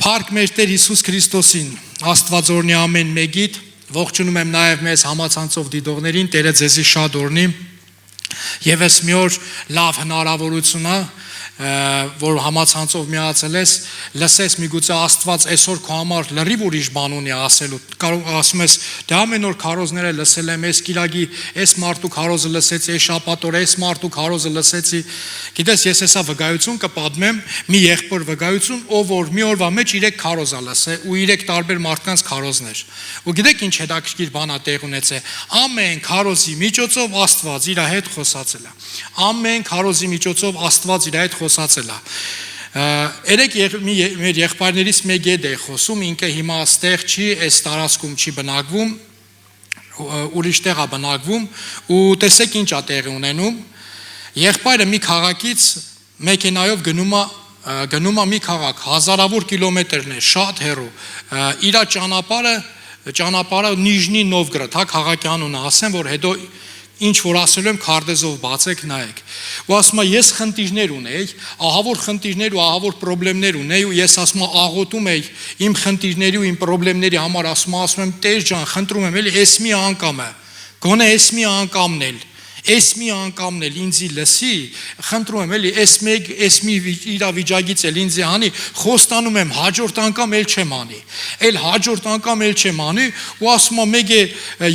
Փառք մեր Տեր Հիսուս Քրիստոսին, Աստվածօրնի ամեն մեկիդ, ողջունում եմ նաև մեզ համացանցով դիտողներին, Տերը ձեզի շատ օրհնի։ Եվս մի օր լավ հնարավորություն է, որ համացանցով միացել ես, լսես միգուցե Աստված այսօր քո համար լրիվ ուրիշ բան ունի ասելու։ Կարող ասում ես, դե ամեն օր քարոզները լսել եմ, այս կիրակի այս մարդու քարոզը լսեցի, այս շաբաթ օրը այս մարդու քարոզը լսեցի։ Գիտես, ես հեսա վկայություն կպատմեմ, մի եղբոր վկայություն, ով որ մի օրվա մեջ 3 քարոզ ա լսել ու 3 տարբեր մարդկանց քարոզներ։ Ու գիտեք ինչ հետաքրքիր բան ա տեղ ունեցել։ Ամեն քարոզի միջոցով Աստված իր հետ խոսացել է։ Ամեն քարոզի միջոցով Աստված իր հետ խոսացել է։ Երեք մեր եղբայրներից մեկ է խոսում, ինքը հիմա այստեղ չի, այս տարածքում չի բնակվում, ուրիշ տեղ է բնակվում, ու տեսեք ինչ ա տեղի ունենում։ Եղբայրը մի քաղաքից մեքենայով գնում է մի քաղաք, հազարավոր կիլոմետրներ, շատ հեռու։ Իր ճանապարհը Նիժնի Նովգրադ, հա քաղաքի անունը ասեմ, որ հետո ինչ որ ասելու եմ քարտեզով բացեք նայեք։ Ու ասում եմ ես խնդիրներ ունեի, ահավոր խնդիրներ ու ահավոր խնդիրներ ունեի ու ես ասում եմ աղոթում եի իմ խնդիրների ու իմ խնդիրների համար ասում եմ Տեր ջան, խնդրում եմ էլի էս մի անգամ է, գոնե էս մի անգամն էլ ինձի լսի, խնդրում եմ էլի էս մի իրավիճակից էլ ինձի հանի, խոստանում եմ հաջորդ անգամ էլ չեմ անի, ու ասում եմ մեկ է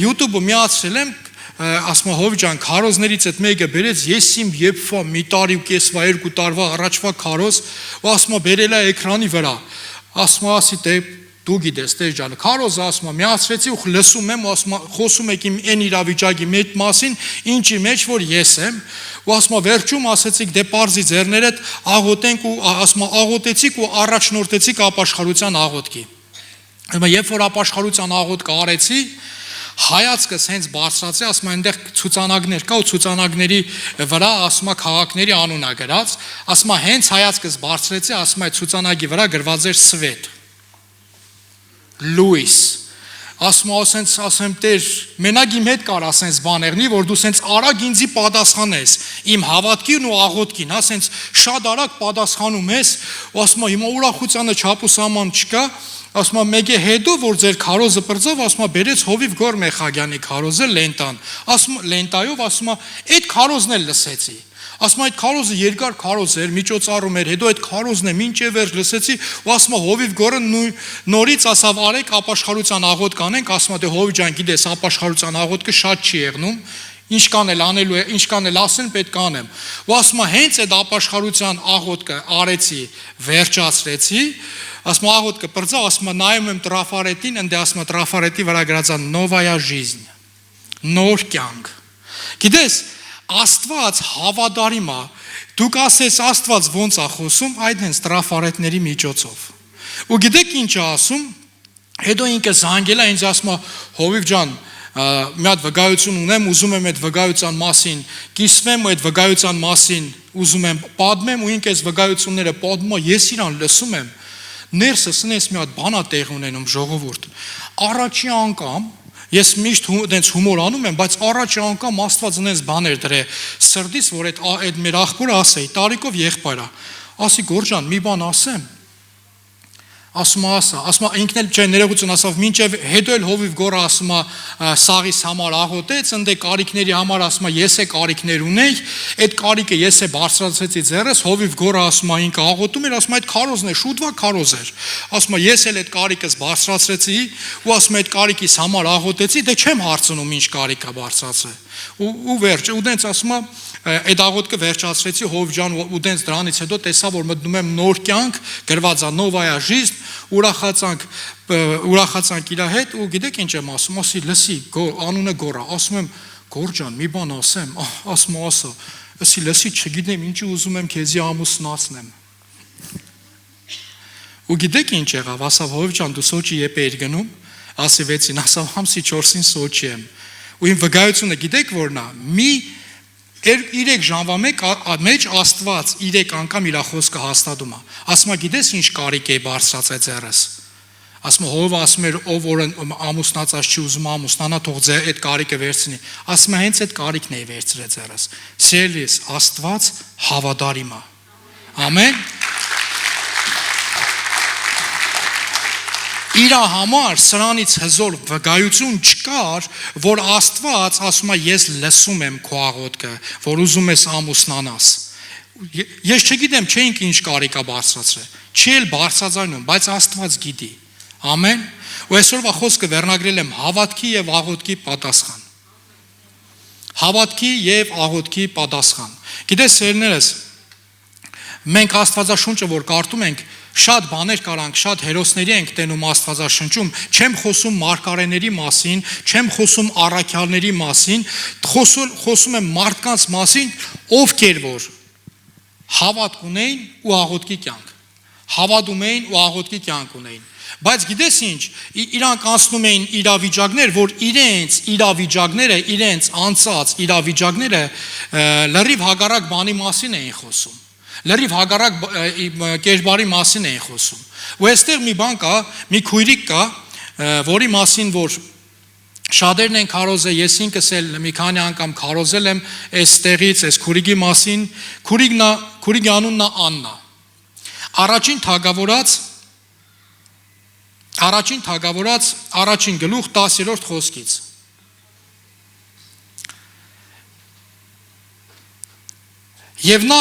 YouTube-ը միացրել եմ, ասում եմ հովի ջան, քարոզներից այդ մեկը բերեց, ես իմ եփվա մի տարի ու կեսվա 2 տարվա առաջվա քարոզ, ու ասում եմ բերել է էկրանի վրա, ասում եմ ասի դե դու գիտես Տեր ջան, քարոզը ասում եմ միացրեցի ու լսում եմ, ասում եմ խոսում եք իմ այն իրավիճակի մեջ մասին, ինչի մեջ որ ես եմ, ու ասում եմ վերջում ասեցիք դե պարզի ձեռներդ աղոթենք ու ասում եմ աղոթեցիք ու առաջնորդեցիք ապաշխարության աղոթքի։ Երբ որ ապաշխարության աղոթքը արեցի, հայացքս հենց բարձրացի, ասում եմ այնտեղ ցուցանակներ կա ու ցուցանակների վրա ասում եմ քաղաքների անուն է գրած, ասում եմ հենց հայացքս բարձրացի, ասում եմ այդ ցուցանակի վրա գրված էր Սվետ Լուիս, ասում Տեր, մենակ իմ հետ կար ասենց բաներնի, որ դու սենց արագ ինձի պատասխանես, իմ հավատքին ու աղոթքին, հա սենց շատ արագ պատասխանում ես, ու ասում եմ հիմա ուրախությանը չափ ու սահման չկա, ասում եմ մեկ է հետո որ ձեր քարոզը բրծավ, ասում եմ բերեց Հովիվ Գոր Մեխագյանի քարոզը լենտան, լենտայով ասում եմ այդ քարոզն էլ լսեցի, ասում եմ այդ քարոզը երկար քարոզ էր, միջոցառում էր, հետո այդ քարոզն է մինչև վերջ լսեցի, ու ասում եմ Հովիվ Գորը նորից ասավ արեք ապաշխարության աղոթք անենք, ասում եմ դե Հովի ջան գիտես ապաշխարության աղոթքը շատ չի եղնում, ինչքան էլ անելու է, ինչքան էլ ասեն պետք է անեմ, ու ասում եմ հենց այդ ապաշխարության աղոթքը արեցի, վերջացրեցի, ասում եմ աղոթքը բրծա, ասում եմ նայում եմ տրաֆարետին, ընդ ասում եմ տրաֆարետի վրա գրած է Նովայա Ժիզն, նոր կյանք։ Գիտես, Աստված հավատարիմ է, դուք ասես Աստված ոնց է խոսում, այդ հենց տրաֆարետների միջոցով։ Ու գիտեք ինչ է ասում, հետո ինքը զանգել է ինձ ասում է Հովիվ ջան, մի հատ վկայություն ունեմ, ուզում եմ այդ վկայության մասին կիսվեմ ու այդ վկայության մասին ուզում եմ պատմեմ ու ինքը այս վկայությունները պատմում է, ես իրան լսում եմ, ներսս ինձ մի հատ բան է տեղ ունենում ժողովուրդ։ Առաջի անգամ ես միշտ դենց հումոր անում եմ, բայց առաջի անգամ Աստված ինձ բաներ դրե սրտից, որ այդ մեր աղբորը ասեի, տարիքով եղբայր է, ասի Գոր ջան, մի բան ասեմ, ասում է ինքն էլ չէ ներողություն ասավ, մինչև հետո էլ Հովիվ Գորը ասում է սաղիս համար աղոթեց, ընդ կարիքների համար ասում է ես է կարիքներ ունեի, այդ կարիքը ես է բարձրացեցի ձեռս, Հովիվ Գորը ասում է ինքը աղոթում էր, ասում է այդ քարոզն է, շուտվա քարոզ էր, ասում է ես էլ այդ կարիքս բարձրացրեցի ու ասում է այդ կարիքիս համար աղոթեցի, դե չեմ հարցնում ինչ կարիք է բարձրացել, ու վերջ, ու դենց ասում է այդ աղոթքը վերջացրեցի Հովիվ ջան ու դենց դրանից հետո տեսա որ մտնում եմ նոր կյանք, գրված է Նովայա Ժիզն, ուրախացանք իր հետ ու գիտեք ինչ եմ ասում, ասի լսի, անունը Գորա, ասում եմ Գոր ջան, մի բան ասեմ, ասում ասա, ասի լսի, չգիտեմ ինչի ուզում եմ քեզի ամուսնացնեմ։ Ու գիտեք ինչ եղավ, ասավ Հովիվ ջան, դու Սոչի եպ էիր գնում, ասի 6-ին, ասավ համսի 4-ին Սոչի եմ։ Ու իմ վկայությունը գիտեք որն է, մի 3 ժամվա մեջ Աստված 3 անգամ իր խոսքը հաստատում է։ Ասում է գիտես ինչ կարիք է բարձրացել ձեռս։ Ասում է Հովը ասում էր ով որ ամուսնացած չի ուզում ամուսնանա թող ձեր այդ կարիքը վերցնի։ Ասում է հենց այդ կարիքն է վերցրել ձեռս։ Սիրելիս, Աստված հավատարիմ է։ Ամեն։ իր համար սրանից հզոր վկայություն չկար, որ Աստված ասում է ես լսում եմ քո աղոթքը, որ ուզում ես ամուսնանաս։ Ես չգիտեմ, չէինք ինչ կարիք է բարձրացրել, չի էլ բարձրացնում, բայց Աստված գիտի։ Ամեն։ Ու այսօրվա խոսքը վերնագրել եմ հավատքի եւ աղոթքի պատասխան։ Հավատքի եւ աղոթքի պատասխան։ Գիտես, սերներս, մենք Աստվածաշունչը որ կարդում ենք, շատ բաներ կարանք, շատ հերոսների ենք տենում Աստվածաշնչում, չեմ խոսում մարգարեների մասին, չեմ խոսում առաքյալների մասին, խոսում եմ մարդկանց մասին, ովքեր որ հավատ ունեին ու աղոթքի կյանք։ Հավատում էին ու աղոթքի կյանք ունեին։ Բայց գիտես ինչ, իրանք անցնում էին իրավիճակներ, որ իրենց իրավիճակները, իրենց անցած իրավիճակները լրիվ հակառակ բանի մասին էին խոսում։ Լրիվ հակառակ կերպարի մասին էին խոսում։ Ու այստեղ մի բան կա, մի քույրիկ կա, որի մասին որ շատերն են քարոզել, ես ինքս էլ մի քանի անգամ քարոզել եմ այստեղից, այս քուրիկի մասին, քուրիկի անունն է Աննա։ Առաջին թագավորած, առաջին գլուխ 10-րդ խոսքից։ Եվ նա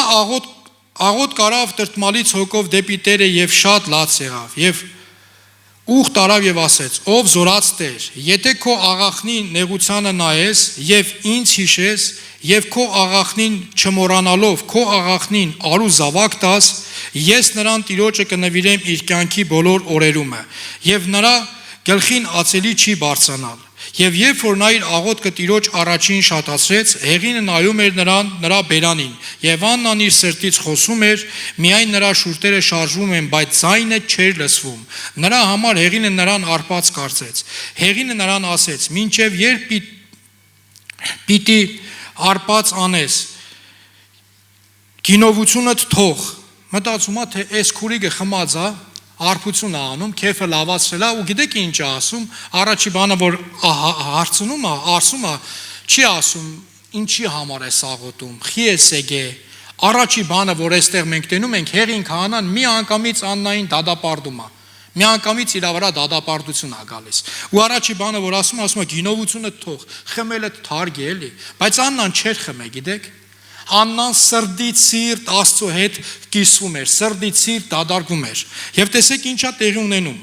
աղոտ կարավ տրտմալից հոգով դեպի Տերը եւ շատ լաց եղավ եւ ուխ տարավ եւ ասեց. ով զորած Տեր, եթե քո աղախնի նեղությանը նայես եւ ինձ հիշես եւ քո աղախնին չմոռանալով քո աղախնին արու զավակ տաս, ես նրան Տիրոջը կնվիրեմ իր կյանքի բոլոր օրերումը եւ նրա գլխին ածելի չի բարձրանալ։ Եվ երբ որ նա իր աղոթքը Տիրոջ առաջին շատացրեց, հեղինը նայում էր նրա բերանին, եւ Աննան իր սրտից խոսում էր, միայն նրա շուրթերը շարժվում են, բայց ձայնը չէր լսվում։ Նրա համար հեղինը նրան արպած կարծեց։ Հեղինը նրան ասեց. «Մինչև երբ պիտի արպած անես, գինովությունդ թող»։ Մտածում է, թե այս քուրիկը խմած է, արփություն է անում, քեֆը լավացրել է ու գիտեք ինչ է ասում, առաջի բանը որ հարցնում է, ասում է, չի ասում ինչի համար է աղոթում, խի է սեգե։ Առաջի բանը որ այստեղ մենք տենում ենք, հեղին քահանան մի անգամից Աննային դադապարտում է։ Մի անգամից իր վրա դադապարտություն է գալիս։ Ու առաջի բանը որ ասում է, գինովությունը թող, խմելը թարգի էլի, բայց Աննան չէր խմե, գիտեք։ Աննան սրդից սիրտ Աստծո հետ կիսվում էր, սրդից սիրտ դադարվում էր։ Եվ տեսեք ինչա տեղի ունենում։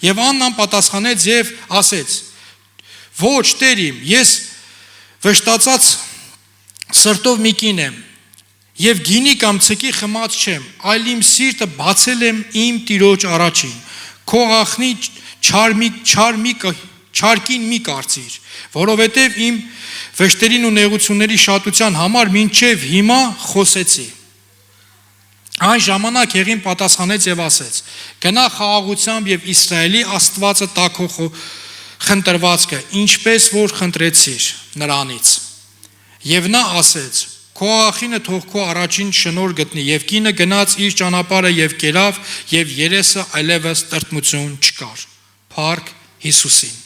Եվ Աննան պատասխանեց եւ ասեց. ոչ Տեր իմ, ես վշտացած սրտով մի կին եմ եւ գինի կամ ցկի խմած չեմ, այլ իմ սիրտը բացել եմ իմ Տիրոջ առաջին։ Քո աղախնի չարքին մի կարծիր, որովհետև իմ վշտերին ու նեղությունների շատության համար մինչև հիմա խոսեցի։ Այն ժամանակ հեղին պատասխանեց եւ ասեց. գնա խաղաղությամբ եւ Իսրայելի Աստվածը տա քո խնդրվածքը, ինչպես որ խնդրեցիր նրանից։ Եվ նա ասեց. քո աղախինը թող քո առաջին շնոր գտնի, եւ կինը գնաց իր ճանապարհը եւ կերավ, եւ երեսը այլևս տրտմություն չկար։ Փառք Հիսուսին։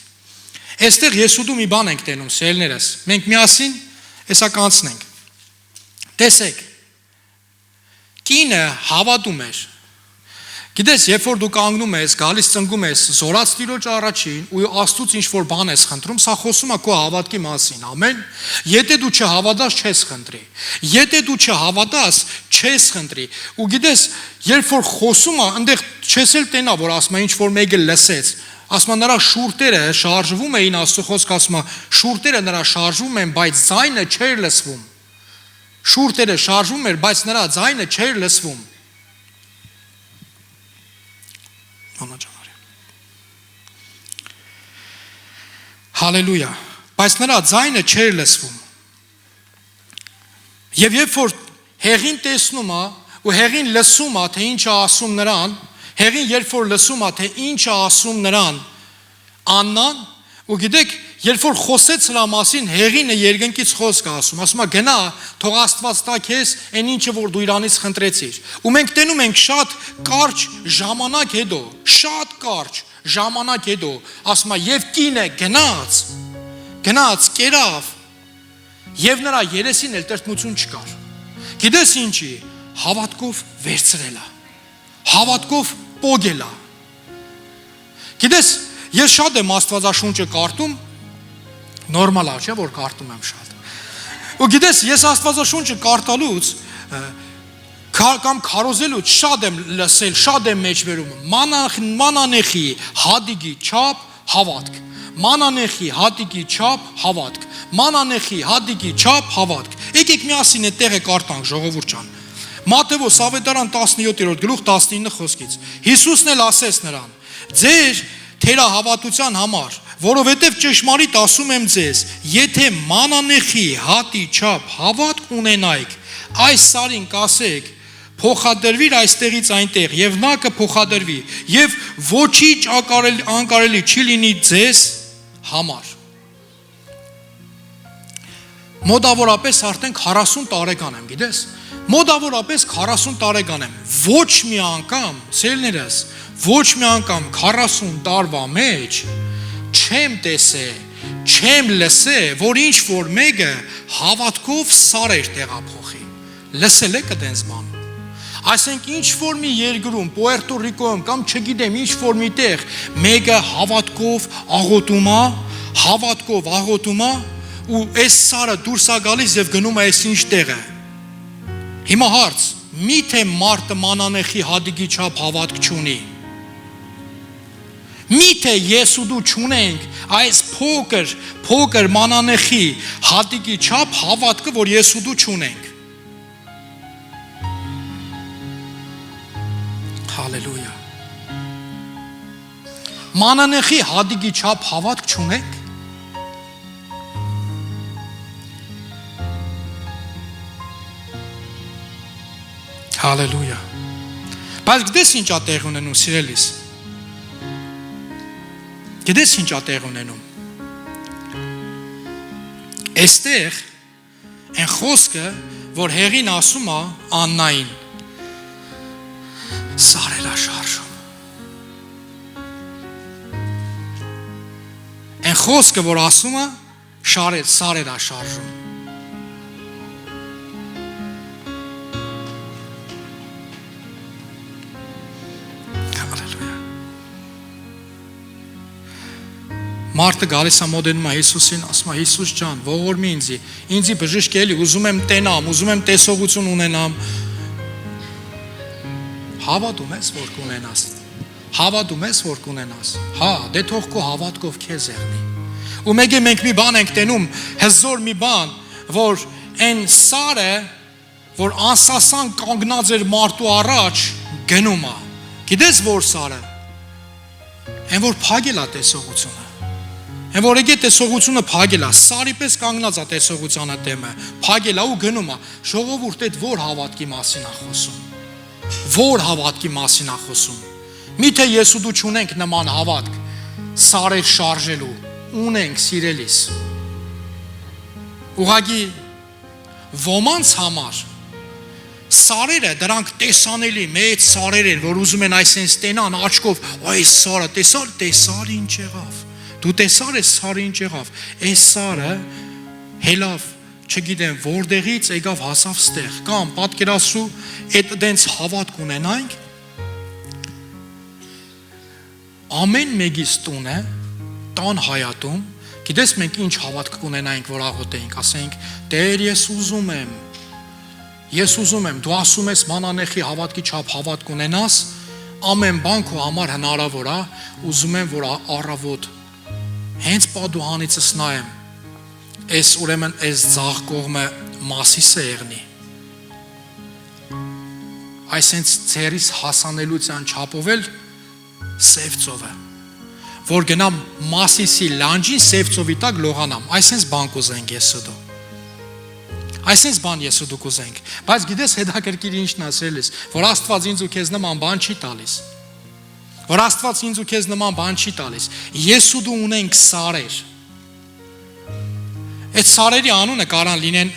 Այստեղ ես ու դու մի բան ենք տենում, սերներս։ Մենք միասին հեսա կանցնենք։ Տեսեք, կինը հավատում էր։ Գիտես, երբ որ դու կանգնում ես, գալիս ծնգում ես զորած Տիրոջ առաջին ու Աստծուց ինչ որ բան ես խնդրում, սա խոսում է քո հավատքի մասին, ամեն։ Եթե դու չհավատաս, չես խնդրի։ Եթե դու չհավատաս, չես խնդրի։ Ու գիտես, երբ որ խոսում է, այնտեղ չես էլ տենա, որ ասում է ինչ որ մեկը լսեց։ Ասում նրա շուրթերը շարժվում էին, Աստծո խոսքը ասում է, շուրթերը նրա շարժվում են, բայց ձայնը չէր լսվում։ Շուրթերը շարժվում էր, բայց նրա ձայնը չէր լսվում։ Հալելույա։ Բայց նրա ձայնը չէր լսվում։ Եվ երբ որ հեղին տեսնում է, ու հեղին լսում է, թե ինչ է ասում նրան, հեղին երբ որ լսում է, թե ինչ է ասում նրան Աննան, ու գիտեք, երբ որ խոսեց նրա մասին, հեղինը երկնքից խոսք ասում է, գնա, թող Աստված տա քեզ այն ինչը որ դու իրանից խնդրեցիր։ Ու մենք տենում ենք շատ կարճ ժամանակ հետո, շատ կարճ ժամանակ հետո, ասում է, եւ կինը գնաց, կերավ, եւ նրա երեսին էլ տրտմություն չկար։ Գիտես ինչի, հավատքով վերցրել է, հավատքով պոգել է։ Գիտես, ես շատ եմ Աստվածաշունչը կարդում, նորմալ է, չէ, որ կարդում եմ շատ։ Ու գիտես, ես Աստվածաշունչը կարդալուց կամ քարոզելուց շատ եմ լսել, շատ եմ մեջբերում մանանեխի հադիգի չափ հավատք, մանանեխի հադիգի չափ հավատք, մանանեխի հադիգի չափ հավատք։ Եկեք միասին այդ տեղը կարդանք, ժողովուրդ ջան։ Մատթեոս ավետարան 17-րդ գլուխ 19 խոսքից։ Հիսուսն էլ ասեց նրան. ձեր թերահավատության համար, որովհետև ճշմարիտ ասում եմ ձեզ, եթե մանանեխի հատի չափ հավատք ունենայիք, այս սարին կասեք, փոխադրվիր այստեղից այնտեղ, եւ նա կփոխադրվի, եւ ոչինչ անկարելի չի լինի ձեզ համար։ Մոտավորապես արդեն 40 տարեկան եմ, գիտես։ Մոտավորապես 40 տարեկան եմ։ Ոչ մի անգամ, սիրելիներս, ոչ մի անգամ 40 տարվա մեջ չեմ տեսել, չեմ լսել, որ ինչ որ մեկը հավատքով սարեր տեղափոխի։ Լսել եք այդպես բան։ Այսինքն ինչ որ մի երկրում, Պուերտո Ռիկոյում կամ չգիտեմ ինչ որ մի տեղ մեկը հավատքով աղոթում է, ու այս սարը դուրս է գալիս եւ գնում է այս ինչ տեղը։ Հիմա հարց, միթե մարդը մանանեխի հադիգի չափ հավատք չունի։ Միթե ես ու դու չունենք այս փոքր մանանեխի հադիգի չափ հավատքը, որ ես ու դու չունենք։ Հալելույա։ Մանանեխի հադիգի չափ հավատք չունենք։ Հալելույա։ Բայց գիտես ինչ է տեղ ունենում, սիրելիս։ Գիտես ինչ է տեղ ունենում։ Այստեղ այն խոսքը, որ հեղին ասում է Աննային, սարեր է շարժում։ Այն խոսքը, որ ասում է սարեր է շարժում։ Մարդը գալիս է մոտենում է Հիսուսին, ասում է Հիսուս ջան, ողորմի ինձի բժիշկ էլի, ուզում եմ տենամ, ուզում եմ տեսողություն ունենամ։ Հավատում ես, որ կունենաս։ Հավատում ես, որ կունենաս։ Հա, դե թող քո հավատքով քեզ եղնի։ Ու մենք մի բան ենք տենում, հզոր մի բան, որ այն սարը, որ անսասան կանգնած էր մարդու առաջ, գնում է։ Գիտես որ սարը։ Այն որ փագել է տեսողությունը։ Այն որ եկե տեսողությունը փագել է, սարի պես կանգնած է տեսողությանը դեմը, փագել է ու գնում է։ Ժողովուրդ այդ որ հավատքի մասին է խոսում։ Որ հավատքի մասին է խոսում։ Միթե ես ու դու չունենք նման հավատք, սարեր շարժելու, ունենք սիրելիս։ Ուղղակի ոմանց համար սարերը դրանք տեսանելի մեծ սարեր են, որ ուզում են այսպես տենան աչքով, այս սարը տեսար ինչ եղավ։ Դու տեսար ես սարը ինչ եղավ։ Այս սարը հելավ, չգիտեմ, որտեղից եկավ հասավ ստեղ։ Կամ պատկերացրու, այդ դենց հավատք ունենանք։ Ամեն մեկից տունը, տան հայատում, գիտես մենք ինչ հավատք կունենայինք, որ աղոթեինք, ասենք, Տեր, ես ուզում եմ, դու ասում ես մանանեխի հավատքի չափ հավատք ունենաս, ամեն բան քո համար հնարավոր է, ուզում եմ, որ առավոտ հենց պատուհանիցս նայեմ, այս ուրեմն այս ձախ կողմը Մասիսը եղնի։ Այսենց ձերից հասանելության չափով էլ սև ծովը, որ գնամ Մասիսի լանջին սև ծովի տակ լողանամ, այսենց բան կուզենք ես ու դու։ Այսենց բան ես ու դու կուզենք, բայց գիտես հետաքրքիր ինչն ասել ես, որ Աստված ինձ ու քեզ նման բան չի տալիս։ Որ Աստված ինձ ու քեզ նման բան չի տալիս։ Ես ու դու ունենք սարեր։ Այդ սարերի անունը կարան լինեն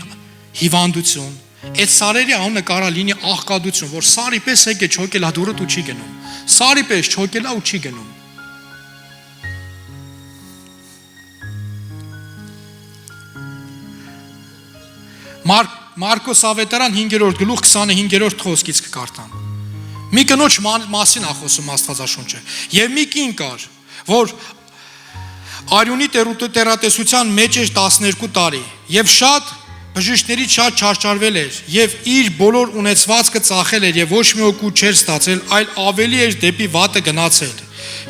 հիվանդություն, այդ սարերի անունը կարա լինի աղքատություն, որ սարի պես եկե չոկելա դուրդ ու չի գնում։ Սարի պես չոկելա ու չի գնում։ Մարկոս ավետարան 5-րդ գլուխ 25-րդ խոսքից կկարդամ։ Մի կնոջ մասին է խոսում Աստվածաշունչը։ Եվ մի կին կար, որ արյունի տերատեսության մեջ էր 12 տարի եւ շատ բժիշկներից շատ չարչարվել էր եւ իր բոլոր ունեցվածքը ծախել էր եւ ոչ մի օգուտ չէր ստացել, այլ ավելի էր դեպի վատը գնացել։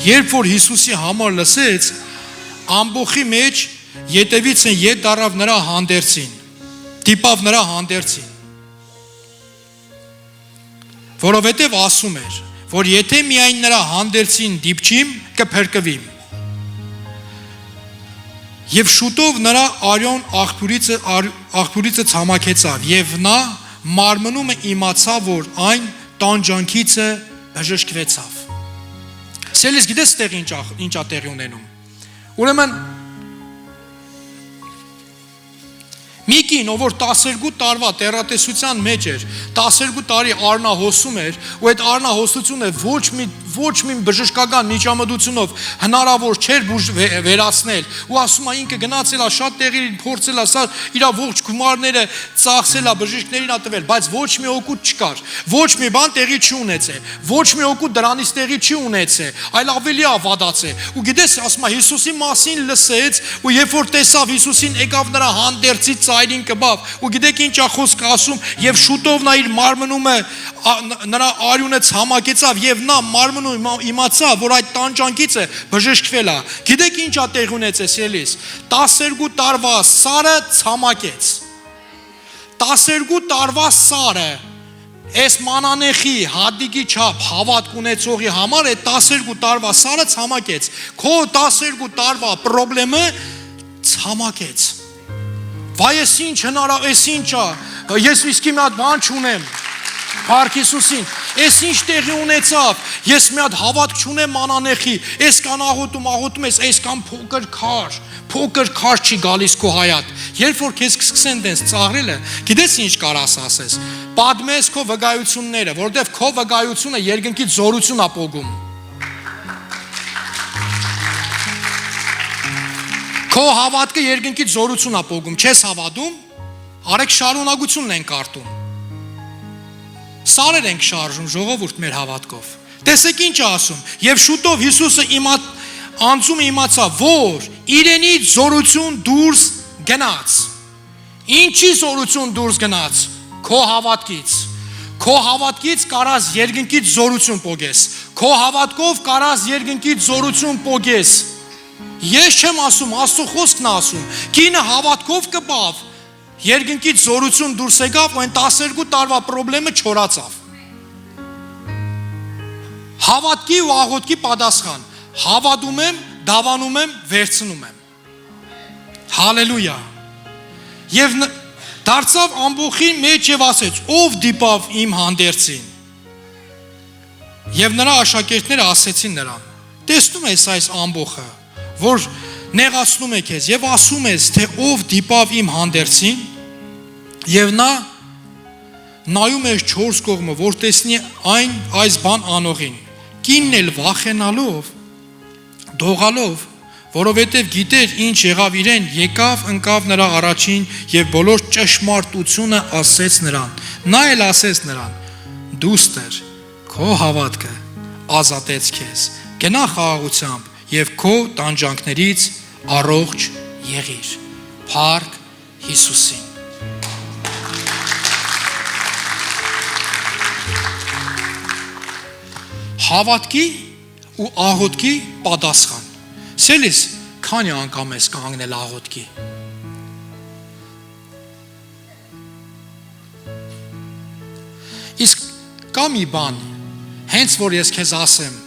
Երբ որ Հիսուսի համար լսեց, ամբոխի մեջ ետևից ետ դարավ նրա հանդերձին, դիպավ նրա հանդերձին, որովհետև ասում էր, որ եթե միայն նրա հանդերձին դիպչիմ, կփրկվիմ։ Եվ շուտով նրա արյուն աղբյուրիցը ցամաքեցավ, եւ նա մարմնում իմացավ, որ այն տանջանքից բժշկվեցավ։ Սելիս գիտես տեղ ինչա տեղի ունենում։ Ուրեմն մի կին, որ 12 տարվա տերատեսության մեջ էր, 12 տարի արնահոսում էր, ու այդ արնահոսությունը ոչ մի բժշկական միջամտությունով հնարավոր չէր վերացնել, ու ասում է ինքը գնացել է շատ տեղի փորձել է, իր ողջ գումարները ծախսել է, բժիշկներին է տվել, բայց ոչ մի օգուտ չկար, ոչ մի բան տեղի չի ունեցել, ոչ մի օգուտ դրանից տեղի չի ունեցել, այլ ավելի ավադացել։ Ու գիտես, ասում է Հիսուսի մասին լսեց, ու երբ որ տեսավ Հիսուսին, եկավ նրա հանդերձից այրին կբավ, ու գիտեք ինչ է խոսքը ասում, եւ շուտով նա իր մարմնումը նրա արյունը ցամաքեցավ, եւ նա մարմնում իմացավ, որ այդ տանջանքից բժշկվել է։ Գիտեք ինչ է տեղ ունեցել, սիրելիս, 12 տարվա սարը ցամաքեց, 12 տարվա սարը այս մանանեխի հադիկի չափ հավատք ունեցողի համար է 12 տարվա սարը ցամաքեց, քո 12 տարվա պրոբլեմը ցամաքեց։ Վայ, ես ինչ հնարավոր, ես ինչա, ես իսկի մի հատ բան չունեմ, Փառք Հիսուսին, ես ինչ տեղի ունեցավ, ես մի հատ հավատք չունեմ մանանեխի, ես կան աղոտում ես, ես կան փոքր քար չի գալիս քո հայատ, երբ որ քեզ կսկսեն դες ծաղրելը, գիտես ինչ կարաս ասես, պատմես քո վկայությունները, որովհետև քո վկայությունը երկնքի զորություն է պոկում։ Քո հավատքը երկնքի զորություն է պոկում, չես հավատում, արեք շարունակությունն ենք արտում։ Սարեր ենք շարժում ժողովուրդ մեր հավատքով։ Տեսեք ինչ է ասում, եւ շուտով Հիսուսը անձում իմացավ, որ իրենից զորություն դուրս գնաց։ Ինչի զորություն դուրս գնաց։ Քո հավատքից։ Քո հավատքից կարաս երկնքից զորություն պոկես։ Քո հավատքով կարաս երկնքից զորություն պոկես։ Ես չեմ ասում, Աստծո խոսքն է ասում։ Կինը հավատքով կպավ, երկնքից զորություն դուրս եկավ, ու այն 12 տարվա պրոբլեմը չորացավ։ Հավատքի ու աղոթքի պատասխան։ Հավատում եմ, դավանում եմ, վերցնում եմ։ Հալելույա։ Եվ դարձավ ամբոխի մեջ եւ ասեց. ով դիպավ իմ հանդերձին։ Եվ նրա աշակերտները ասեցին նրան. տեսնում ես այս ամբոխը, որ նեղացնում է քեզ եւ ասում ես, թե ով դիպավ իմ հանդերձին, եւ նա նայում էր 4 կողմը, որ տեսնի այս բան անողին։ Կինն էլ վախենալով, դողալով, որովհետև գիտեր ինչ եղավ իրեն, եկավ ընկավ նրա առաջին եւ բոլոր ճշմարտությունը ասեց նրան։ Նա էլ ասեց նրան. դուստր, քո հավատքը ազատեց քեզ, գնա խաղաղությամբ եւ քո տանջանքներից առողջ եղիր։ Փառք Հիսուսին։ Հավատքի ու աղոթքի պատասխան։ Սելիս, քանի անգամ ես կանգնել աղոթքի։ Իսկ կա մի բան, հենց որ ես քեզ ասեմ,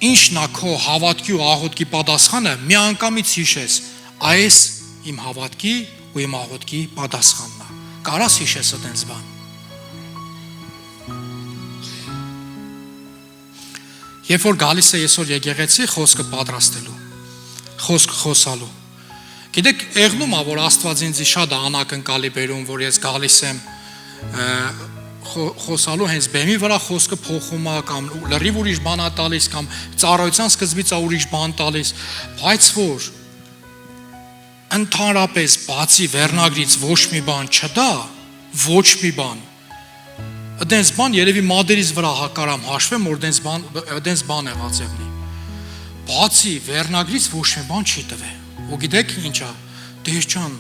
ինչն է քո հավատքի ու աղոթքի պատասխանը, մի անգամից հիշես, այս իմ հավատքի ու իմ աղոթքի պատասխանն է։ Կարաս հիշես այդպես բան։ Երբ որ գալիս է այսօր եկեղեցի խոսքը պատրաստելու, խոսք խոսալու։ Գիտեք, եղնում է, որ Աստված ինձ շատ անակնկալի բերում, որ ես գալիս եմ խոսալու հենց բեմի վրա խոսքը փոխում է կամ լրիվ ուրիշ բան է տալիս կամ ծառայության սկզբից է ուրիշ բան տալիս, բայց որ ընդհանրապես բացի վերնագրից ոչ մի բան չդա, ոչ մի բան, Այդպես բան երևի մադերից վրա հակարամ հաշվեմ, որ այդպես բան եղած եղնի։ Բացի վերնագրից ոչ մի բան չի տվել։ Ու գիտեք ինչա, Տեր ջան,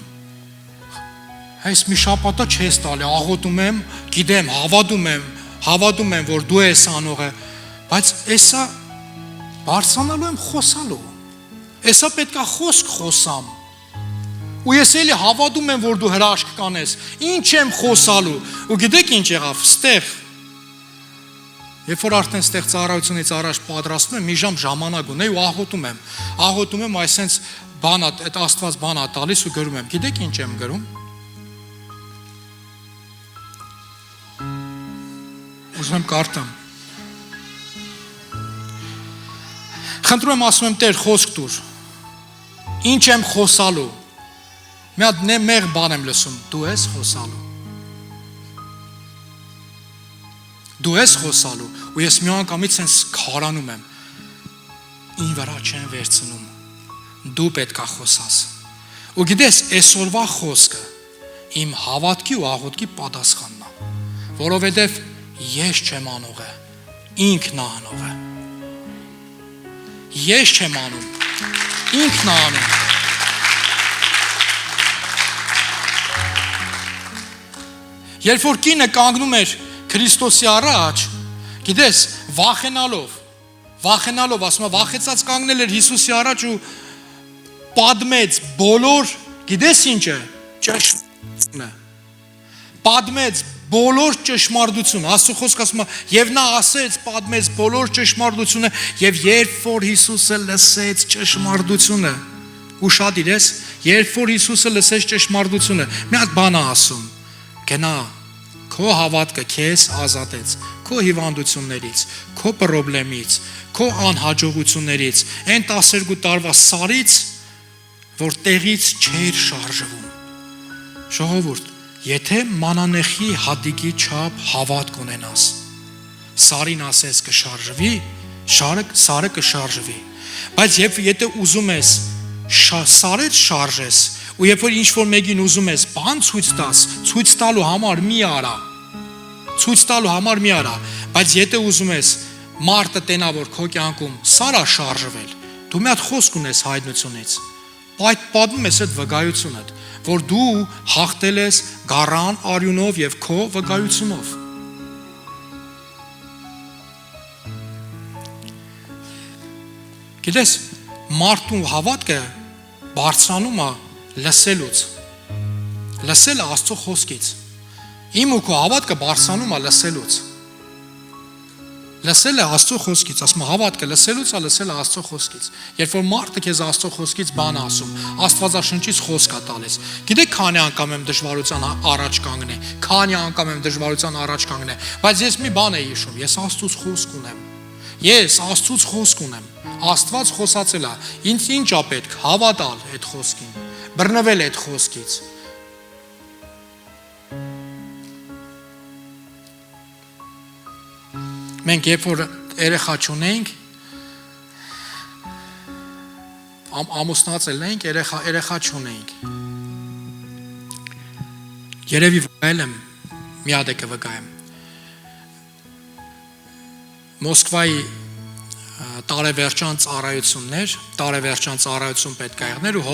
այս մի շաբաթա չես տալի, աղոթում եմ, գիտեմ, հավատում եմ, որ դու ես անողը, բայց էսա բարձրանալու եմ խոսալու։ Էսա պետքա խոսք խոսամ։ Ու ես էլի հավատում եմ, որ դու հրաշք կանես։ Ինչ եմ խոսալու։ Ու գիտեք ինչ եղավ, ստեղ երբ որ արդեն ստեղ ծառայությունից առաջ պատրաստում եմ, մի ժամ ժամանակ ունեի ու աղոթում եմ, այսենց բանա, այդ Աստված բանա տալիս ու գրում եմ։ Գիտեք ինչ եմ գրում։ Ուզում եմ կարդամ։ Խնդրում եմ, ասում եմ, Տեր, խոսք տուր։ Ինչ եմ խոսալու։ Մի հատ նեղ բան եմ լսում, դու ես խոսալու։ Դու ես խոսալու, ու ես մի անգամից sense քարանում եմ։ Ին վրա չեն վերցնում։ Դու պետքա խոսաս։ Ու գիտես, այսօրվա խոսքը իմ հավատքի ու աղոթքի պատասխանն է, որովհետև ես չեմ անողը, ինքն է անողը։ Ես չեմ անում, ինքն է անում։ Երբ որ կինը կանգնում էր Քրիստոսի առաջ, գիտես, վախենալով, ասում է, վախեցած կանգնել էր Հիսուսի առաջ ու պատմեց բոլոր, գիտես ինչ է, ճշմարտությունը, պատմեց բոլոր ճշմարտությունը, Աստծո խոսքը ասում է, եւ նա ասեց, պատմեց բոլոր ճշմարտությունը, եւ երբ որ Հիսուսը լսեց ճշմարտությունը, ու շատ իրես, երբ որ Հիսուսը լսեց ճշմարտությունը, մի հատ բան է ասում, գնա, քո հավատքը քեզ ազատեց, քո հիվանդություններից, քո պրոբլեմից, քո անհաջողություններից, այն 12 տարվա սարից, որ տեղից չէր շարժվում։ Ժողովուրդ, եթե մանանեխի հատիկի չափ հավատք ունենաս, սարին ասես կշարժվի, սարը կշարժվի, բայց եթե ուզում ես սարից շարժես, ու երբ որ ինչ-որ մեկին ուզում ես բան ցույց տաս, ցույց տալու համար մի արա, բայց եթե ուզում ես մարդը տենա, որ քո կյանքում սարա շարժվել, դու մի հատ խոսք ունես հայտնությունից, պատմում ես այդ վկայությունդ, որ դու հաղթել ես գառան արյունով եւ քո վկայությունով։ Գիտես, մարդու հավատքը բարձրանում է լսելուց, լսելը Աստծո խոսքից, իմ ու քո հավատքը բարձրանում է լսելուց, լսելը Աստծո խոսքից, ասում է հավատքը լսելուց է, լսելը Աստծո խոսքից, երբ որ մարդը քեզ Աստծո խոսքից բան ասում, Աստվածաշնչից խոսք է տալիս, գիտեք քանի անգամ եմ դժվարության առաջ կանգնել, բայց ես մի բան եմ հիշում, ես Աստծուց խոսք ունեմ, Աստված խոսացել է, ինձ ինչ է պետք, հավատալ այդ խոսքին, բռնվել այդ խոսքից։ Մենք երբ որ երեխա չունենք, ամուսնացել ենք, երեխա չունենք։ Երևի վկայել եմ, մի հատ եկը վկայեմ։ Մոսկվայի տարեվերջան ծառայություն պետք է եղներ ու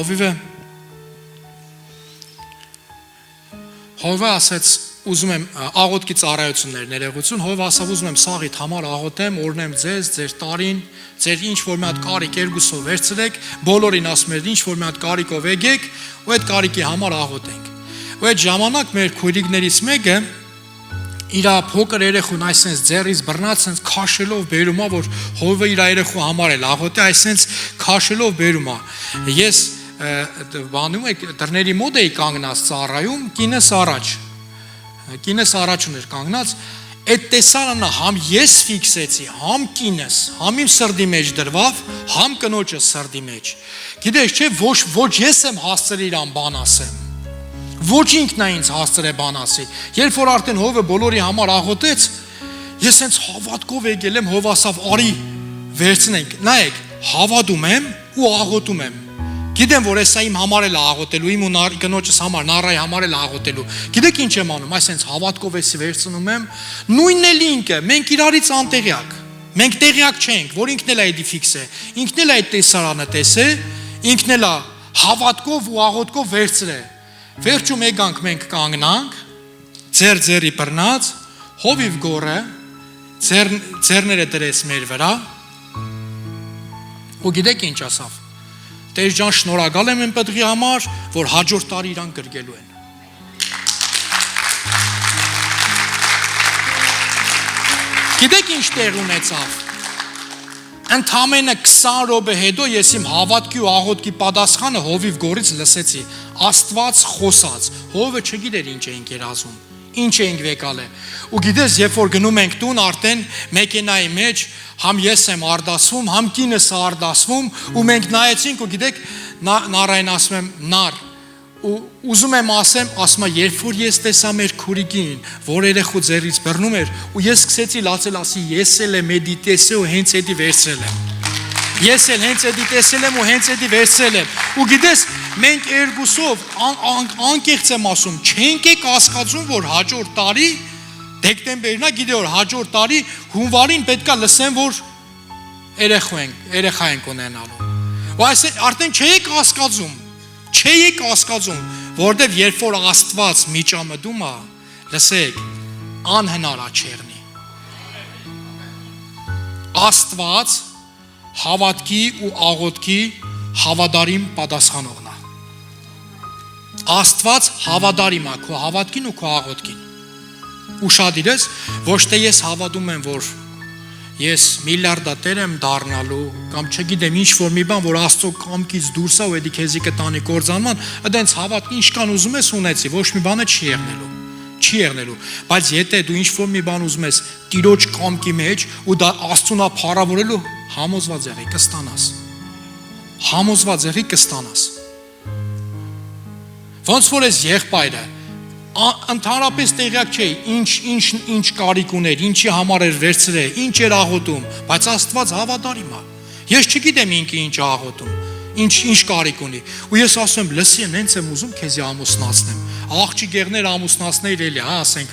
հովիվը ասեց, ուզում եմ աղոթքի ծառայություններ ներողություն, հովիվը ասավ ուզում եմ սաղիդ համար աղոթեմ, օրհնեմ ձեզ, ձեր տարին, ձեր ինչ որ մի հատ կարիք երկուսով վերցրեք, բոլորին ասում էր ինչ որ մի հատ կարիքով եկեք ու այդ կարիքի համար աղոթենք։ Ու այդ ժամանակ մեր քույրիկներից մեկը իր փոքր երեխուն այսպես ձեռից բռնած sense քաշելով բերում է, որ հովիվը իր երեխու համար էլ աղոթի, այսպես քաշելով բերում է։ Ես բանում եք դռների մոտ էի կանգնած ծառայում, կինս առաջ ուներ կանգնած, այդ տեսարանը համ ես ֆիքսեցի, համ կինս, համ իմ սրդի մեջ դրվավ, համ կնոջը սրդի մեջ։ Գիտես չէ, ոչ ես եմ հասցրել իրան բան ասեմ։ Ոչ ինքն է ինձ հասցրել բան ասի։ Երբ որ արդեն հովը բոլորի համար աղոթեց, ես հենց հավատքով եկել եմ, հով ասավ, արի վերցնենք։ Նայեք, հավատում եմ ու աղոթում եմ։ Գիտեմ, որ էսա իմ համար էլ աղոտելու, իմ ու կնոջս համար, նարայի համար էլ աղոտելու։ Գիտեք ինչ եմ անում, այսենց հավատքով էսի վերցնում եմ, նույնն էլ ինքը, մենք իրարից անտեղյակ։ Մենք տեղյակ չենք, որ ինքն էլ այդ ֆիքս է, ինքն էլ այդ տեսարանը տեսե, ինքն էլ հավատքով ու աղոտքով վերցրե։ Վերջում եկանք մենք կանգնանք, ձերի բռնած, հովիվ գորը, ձերները դրեց մեր վրա, ու գիտեք ինչ ասավ։ Տեր ջան, շնորհակալ եմ պտղի համար, որ հաջորդ տարի իրան գրգելու են։ Գիտեք ինչ տեղ ունեցավ։ Ընդամենը 20 րոպե հետո ես իմ հավատքի ու աղոթքի պատասխանը հովիվ գորից լսեցի։ Աստված խոսած։ Հովը չգիտեր ինչ էինք երազում, ինչ էինք վեկալը։ Ու գիտես, երբ որ գնում ենք տուն, արդեն մեքենայի մեջ համ ես եմ արդասվում, համ կինս է արդասվում, ու մենք նայեցինք ու գիտեք, նարային ասում եմ, նար, ու ուզում եմ ասում եմ, երբ որ ես տեսա մեր քուրիկին, որ երեխու ձեռից բռնում էր, ու ես սկսեցի լացել, ասի, ես էլ եմ էդի տեսել ու հենց էդի վերցրել եմ։ Ես էլ հենց էդի տեսել եմ ու հենց էդի վերցրել եմ։ Ու գիտես, մենք երկուսով անկեղծ եմ ասում, չենք եք հասկացում, որ հաջորդ տարի դեկտեմբերին է, գիտե որ հաջորդ տարի հունվարին պետքա լսեմ, որ երեխա ենք ունենալու։ Ու այս արդեն չէիք հասկացում, որտեվ երբ որ Աստված միջամտում է, լսեք, անհնար է չեղնի։ Աստված հավատքի ու աղոթքի հավատարիմ պատասխանողն է։ Աստված հավատարիմ է քո հավատքին ու քո աղոթքին։ Ուշադիրես, ոչ թե ես հավատում եմ, որ ես միլիարդատեր եմ դառնալու, կամ չգիտեմ ինչ որ մի բան, որ Աստծո կամքից դուրս է ու էդի քեզի կտանի կործանման, այդենց հավատք ինչքան ուզում ես ունեցի, ոչ մի բանը չի եղնելու, բայց եթե դու ինչ որ մի բան ուզում ես Տիրոջ կամքի մեջ ու դա Աստծուն է փառավորելու, համոզված եղի կստանաս։ Ոնց որ ես եղբայրը ընդհանրապես տեղյակ չէի, ինչ կարիք ուներ, ինչի համար էր վերցրել, ինչ էր աղոթում, բայց Աստված հավատարիմ է։ Ես չգիտեմ ինքը ինչ աղոթում, ինչ կարիք ունի։ Ու ես ասում եմ, լսի, հենց եմ ուզում քեզի ամուսնացնեմ։ Աղջիկերներ ամուսնացնել էլի, հա, ասենք,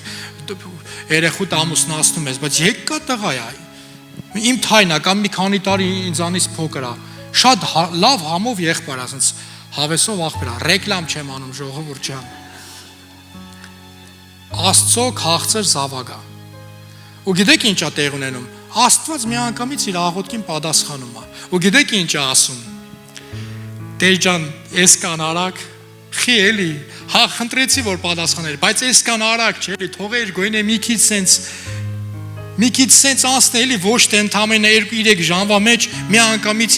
երեխուդ ամուսնացնում ես, բայց եկ կա տղա է։ Իմ թայնա կամ մի քանի տարի ինձանից փոքր է։ Շատ լավ համով եղբայր, ասենց հավեսով աղբեր է, ռեկլամ չեմ անում, ժողովուրդ ջան։ Աստծո քաղցր զավակա։ Ու գիտեք ինչ է տեղ ունենում։ Աստված միանգամից իր աղոթքին պատասխանում է։ Ու գիտեք ինչ է ասում։ Տեր ջան, այսքան արագ, խի էլի, հա խնդրեցի որ պատասխաներ, բայց այսքան արագ չէ, էլի թողեր գույնը մի քիչ սենց անցնելի, ոչ թե ընդամենը 2-3 ժամվա մեջ միանգամից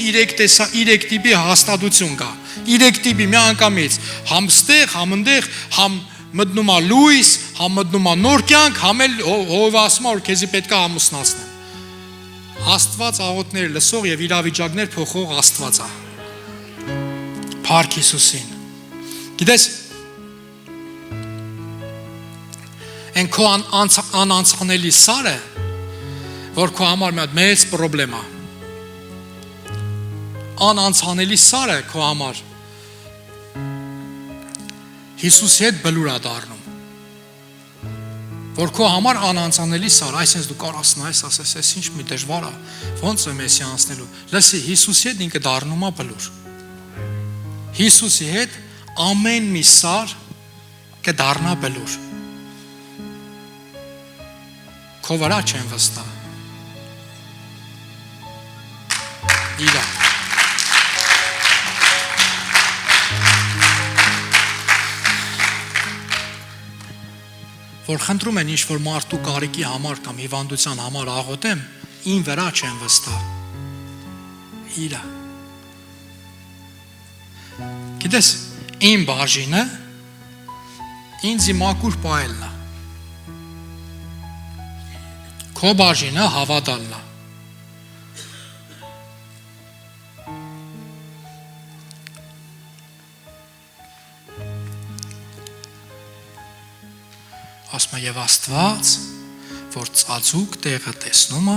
3 տիպի հաստատություն կա։ 3 տիպի միանգամից, համ ստեղ, համ ընդեղ, համ մտնում է լույս, համ մտնում է նոր կյանք, համ էլ հովը ասում է, որ քեզի պետք է ամուսնացնեմ։ Աստված աղոթներ լսող եւ իրավիճակներ փոխող Աստված է։ Փառք Հիսուսին։ Գիտես, այն քո անանցանելի սարը, որ քո համար մի հատ մեծ խնդրեմ է։ Անանցանելի սարը քո համար Հիսուսի հետ բլուր է դառնում, որ քո համար անանցանելի սար, այսինքն դու կարաս նայես, ասես, այս ինչ մի դժվար է, ոնց եմ էսի անցնելու։ Լսի, Հիսուսի հետ ինքը դառնում է բլուր։ Հիսուսի հետ ամեն մի սար կդառնա բլուր։ Քո վրա չեն վստահ։ Իրա։ Որ խնդրում են ինչ-որ մարդու կարիքի համար կամ հիվանդության համար աղոթեմ, ին վրա չեն վստահ։ Իրա։ Գիտես, իմ բաժինը ինձի մաքուր պահելն է։ Քո բաժինը հավատալն է։ Ասում է եւ Աստված, որ ծածուկ տեղը տեսնում է,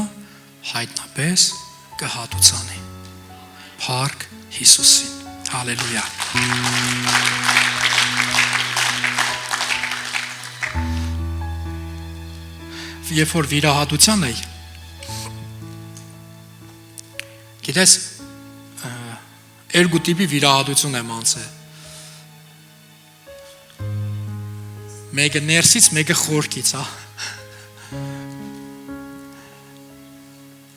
հայտնապես կհատուցանի։ Փառք Հիսուսին։ Հալելույա։ Երբ որ վիրահատության էի, գիտես, երկու տիպի վիրահատություն եմ անցել։ Մեկը ներսից, մեկը խորքից, հա։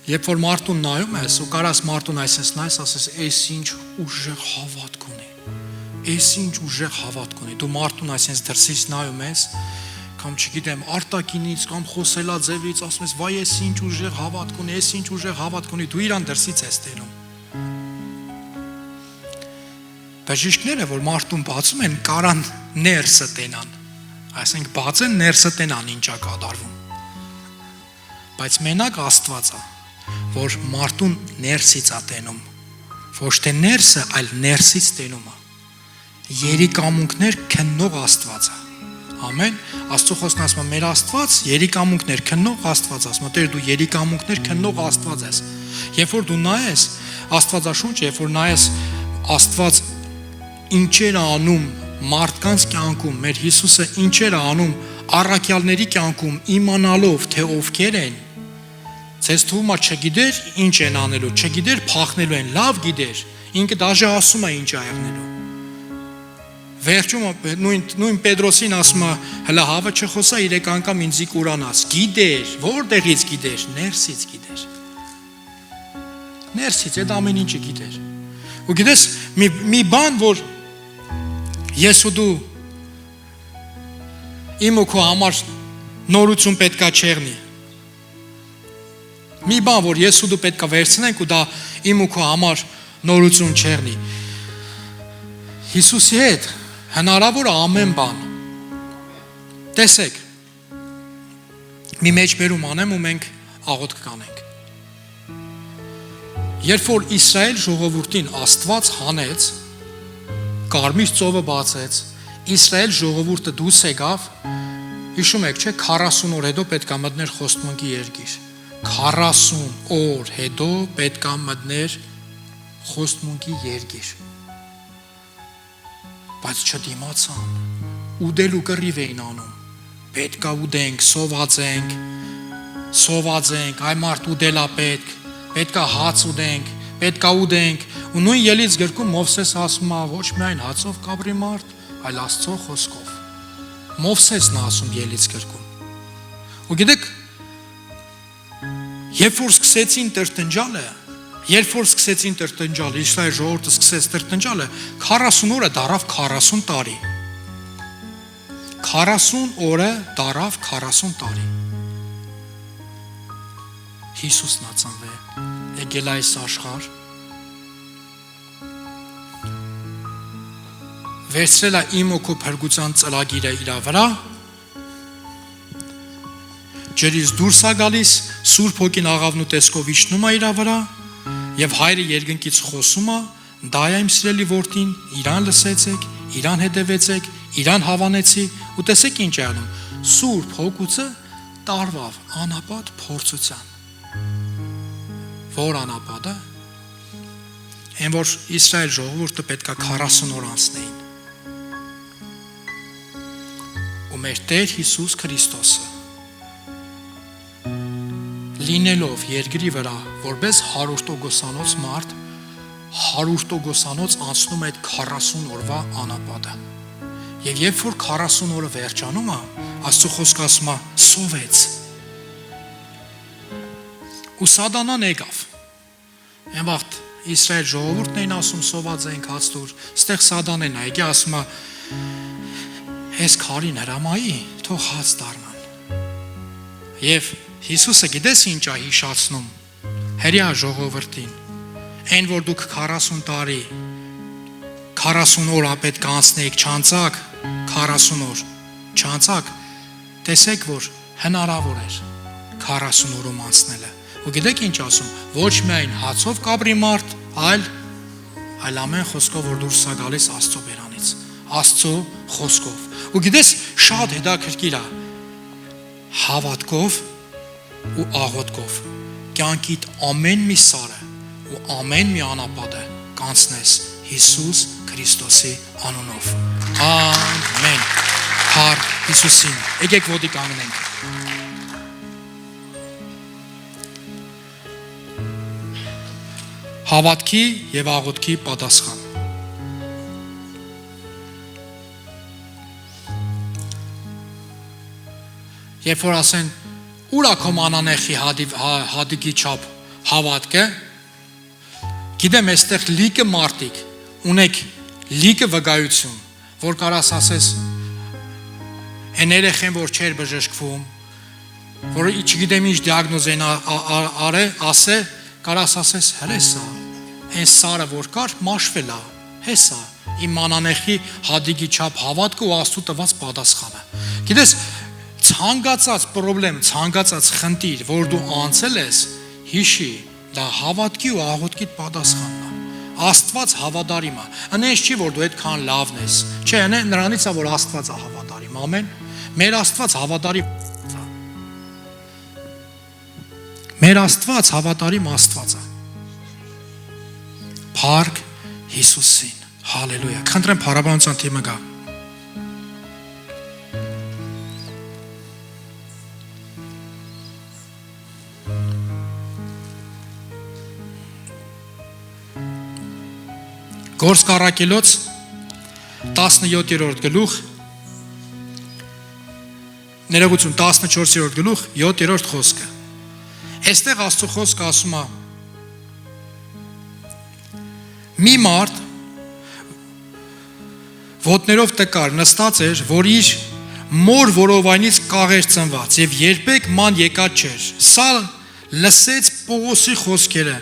Երբ որ մարդուն նայում ես, ու կարաս մարդուն այսպես նայես, ասես, «Էս ինչ ուժեղ հավատք ունի, էս ինչ ուժեղ հավատք ունի»։ Դու մարդուն այսպես դրսից նայում ես, կամ չգիտեմ, արտակինից կամ խոսելաձևից, ասում ես, «Վայ, էս ինչ ուժեղ հավատք ունի, էս ինչ ուժեղ հավատք ունի», դու իրան դրսից ես տենում։ Բժիշկները, որ մարդուն բացում են, կարան ներսը տենան, այսինքն բացեն ներսը տենան ինչա կատարվում։ Բայց մենակ Աստված է, որ մարդուն ներսից է տենում, ոչ թե ներսը, այլ ներսից տենում է։ Երիկամունքներ քննող Աստված է։ Ամեն, Աստծո խոսքն ասում է, մեր Աստված երիկամունքներ քննող Աստված, ասում է, Տեր դու երիկամունքներ քննող Աստված ես։ Երբ որ դու նայես Աստվածաշունչ, երբ որ նայես Աստված ինչեր է անում մարդկանց կյանքում, մեր Հիսուսը ինչեր է անում առաքյալների կյանքում, իմանալով թե ովքեր են, ցես թվում է չգիտեր ինչ են անելու, չգիտեր փախնելու են, լավ գիտեր, ինքը դաժե ասում է ինչ է եղնելու։ Վերջում նույն Պետրոսին ասում է, հələ հավը չխոսա 3 անգամ ինձի կուրանաց, գիտեր, որտեղից գիտեր, ներսից գիտեր։ Ներսից այդ ամեն ինչը գիտեր։ Ու գիտես, մի բան, որ ես ու դու իմ ու քո համար նորություն պետքա չեղնի։ Մի բան, որ ես ու դու պետքա վերցնենք ու դա իմ ու քո համար նորություն չեղնի։ Հիսուսի հետ հնարավոր է ամեն բան։ Տեսեք, մի մեջբերում անեմ ու մենք աղոթք կանենք։ Երբ որ Իսրայել ժողովրդին Աստված հանեց, Կարմիր ծովը բացեց, Իսրայել ժողովուրդը դուրս եկավ, հիշում եք, չէ, 40 օր հետո պետք է մտներ խոստմունքի երկիր։ 40 օր հետո պետք է մտներ խոստմունքի երկիր։ Բայց չդիմացան, ուդելու կռիվ էին անում, պետք է ուդենք, սովածենք, այ մարդ ուդելա պետք է հաց ուդենք, պետք է ուդենք, ու նույն ելից գրքում Մովսես ասում է, ոչ միայն հացով կապրի մարդ, այլ Աստծո խոսքով։ Մովսեսն է ասում ելից գրքում։ Ու գիտեք, երբ որ սկսեցին տրտնջալը, Իսրայել ժողովուրդը սկսեց տրտնջալը, 40 օրը դարավ 40 տարի։ 40 օրը դարավ 40 տարի։ Հիսուսն ա ծնվել, եկել այս աշխարհ, վերցրել է իմ ու քո փրկության ծրագիրը իր վրա, ջրից դուրս է գալիս, Սուրբ Հոգին աղավնու տեսքով իջնում է իր վրա, եւ հայրը երկնքից խոսում է, դա է իմ սիրելի որդին, իրան լսեցեք, իրան հետևեցեք, իրան հավանեցի, ու տեսեք ինչ է անում, Սուրբ Հոգուց տարվավ անապատ փորձության։ Որ անապատը, այն որ Իսրայել ժողովուրդը պետք է 40 օր անցնեին։ Ու մեր Տեր Հիսուս Քրիստոսը լինելով երկրի վրա, որպես 100% մարդ, 100% անցնում է այդ 40 օրվա անապատը։ Եվ երբ որ 40 օրը վերջանում է, Աստծո խոսքը ասում է, սովեց։ Ու Սատանան եկավ։ Այն վաղտ Իսրայել ժողովուրդն էին ասում, սոված ենք հաց դուր, ստեղ Սատանեն է եկել, ասում է, այս քարին հրամայի, թող հաց դառնան։ Եվ Հիսուսը գիտես ինչ է հիշացնում հերյա ժողովրդին, այն որ դուք 40 տարի, 40 օր պետք է անցնեիք չանցակ, 40 օր չանցակ, տեսեք որ հնարավոր էր 40 օրում անցնելը։ Ու գիտեք ինչ ասում, ոչ միայն հացով կապրի մարդ, այլ ամեն խոսքով որ դուրս է գալիս Աստծո բերանից, Աստծո խոսքով։ Ու գիտես շատ հետաքրքիր է, հավատքով ու աղոթքով կյանքիդ ամեն մի սարը ու ամեն մի անապատը կանցնես Հիսուս Քրիստոսի անունով։ Ամեն։ Փառք Հիսուսին։ Եկեք ոտի կանգնենք։ Հավատքի եւ աղոթքի պատասխան։ Երբ որ ասեն ուր է քո մանանեխի հադիկի չափ հավատքը, գիտեմ այստեղ լիքը մարդիկ ունեք լիքը վկայություն, որ կարաս ասես այն երեխեն որ չեր բժշկվում, որ չգիտեմ ինչ դիագնոզ են ասե, կարաս ասես հրեսա, այն սարը որ կար մաշվել է, հեսա իմ մանանեխի հադիկի չափ հավատքը ու Աստծո տված պատասխանը։ Գիտես, ցանկացած խնդրեմ, ցանկացած խնդիր, որ դու անցել ես, հիշի, դա հավատքի ու աղոթքի պատասխանն է։ Աստված հավատարիմ է։ Այնպես չի որ դու այդքան լավն ես։ Չէ, նրանից է որ Աստված է հավատարիմ։ Ամեն։ Մեր Աստված հավատարիմ է։ Մեր Աստված հավատարիմ Աստված է։ Փառք Հիսուսին։ Հալելույա։ Խնդրեմ փառաբանության թիմը գա։ Գործք առաքելոց 17-րդ գլուխ ներողություն 14-րդ գլուխ 7-րդ խոսքը։ Այստեղ Աստծո խոսքը ասում է. մի մարդ ոտներով տկար նստած էր, որ իր մոր որովայնից կաղեր ծնված եւ երբեք ման եկած չէր։ Սա լսեց Պողոսի խոսքերը։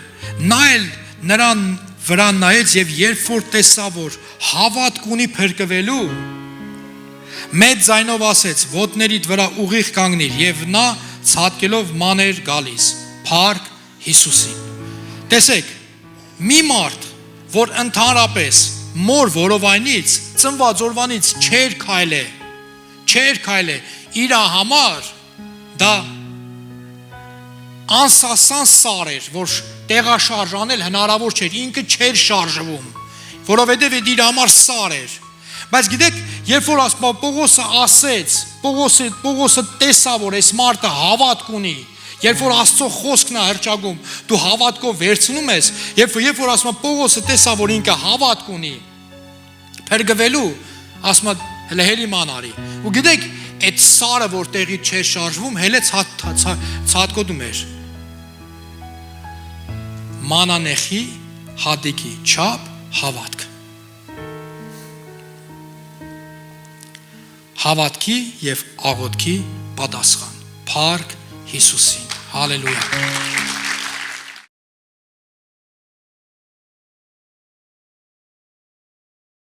Նա էլ նրան վրա նայեց եւ երբ որ տեսավ որ հավատք ունի փրկվելու, մեծ ձայնով ասեց. ոտներիդ վրա ուղիղ կանգնիր եւ նա ցատկելով ման էր գալիս։ Փառք Հիսուսին։ Տեսեք, մի մարդ, որ ընդհանրապես մոր որովայնից ծնված օրվանից չեր քայլե, իր համար դա անսասան սար էր, որ տեղաշարժանել հնարավոր չէր, ինքը չէր շարժվում, որովհետև այդ իր համար սար էր։ Բայց գիտեք, երբ որ Պողոսը ասեց, Պողոսը տեսավ, որ այս մարդը հավատք ունի, երբ որ Աստծո խոսքն է հռչակում, դու հավատքով վերցնում ես, երբ որ ասում Պողոսը տեսավ, որ ինքը հավատք ունի, փրկվելու, ասում հələ հերի ման արի։ Ու գիտեք, այդ սարը, որ տեղից չէր շարժվում, հələ ցածկոտում էր։ Մանանեխի հադիկի չափ հավատք։ Հավատքի եւ աղոթքի պատասխան։ Փառք Հիսուսին։ Հալելույա։